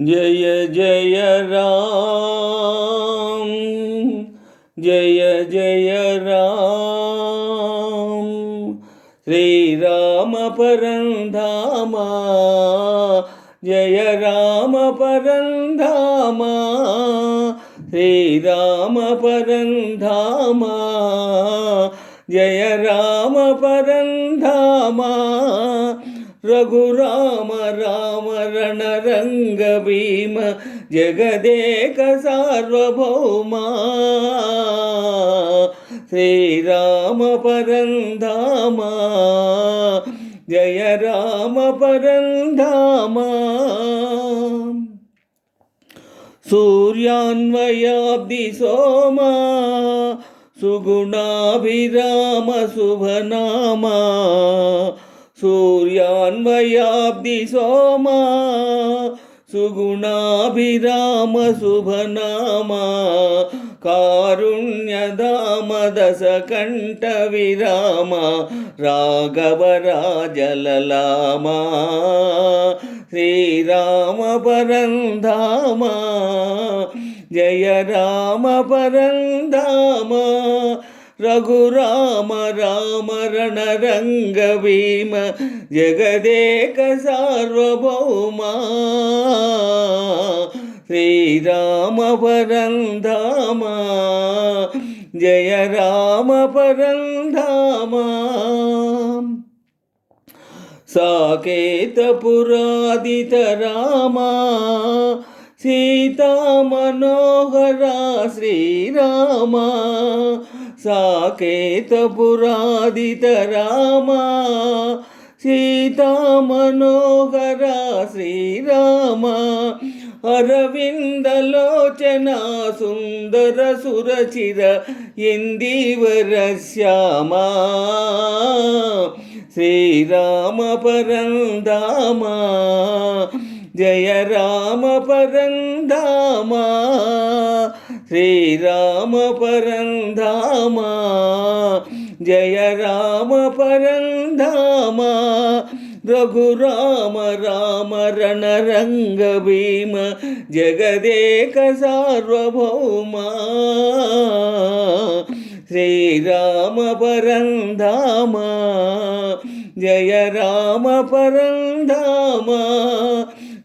जय जय राम, जय जय राम। श्री राम परंधामा, जय राम परंधामा। श्री राम परंधामा, जय राम परंधामा। रघुराम राम रणरंग भीम, जगदेक सार्वभौमा। श्रीराम परंधामा, जय राम परंधामा। सूर्यान्वयाब्धि सोमा, सुगुणाभिराम शुभनामा। सूर्यान्वयाब्धि सोमा, सुगुणाभिराम शुभनामा। कारुण्यधाम दशकण्ठ विराम, राघव राजललामा। श्रीराम परंधामा, जय राम परंधामा। रघुराम राम रणरंग भीम, जगदेक सार्वभौमा। श्रीराम परंधामा, जय राम परंधामा। साकेतपुरादित रामा, सीता मनोहरा श्रीरामा। साकेतपुरादित रामा, सीता मनोहरा श्रीरामा। अरविन्दलोचना सुन्दर सुरचिर इन्दीवर श्यामा। श्रीराम परंधामा, जय राम परंधामा। श्रीराम परंधामा, जय राम परंधामा। रघुराम राम रणरंग भीम, जगदेक सार्वभौमा। श्रीराम परंधामा, जय राम परंधामा।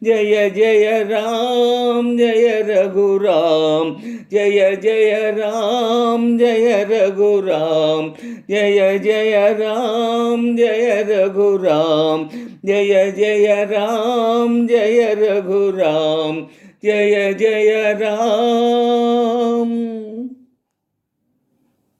जय जय राम, जय रघुराम, जय जय राम, जय रघुराम। जय जय राम, जय रघुराम, जय जय राम, जय रघुराम। जय जय राम।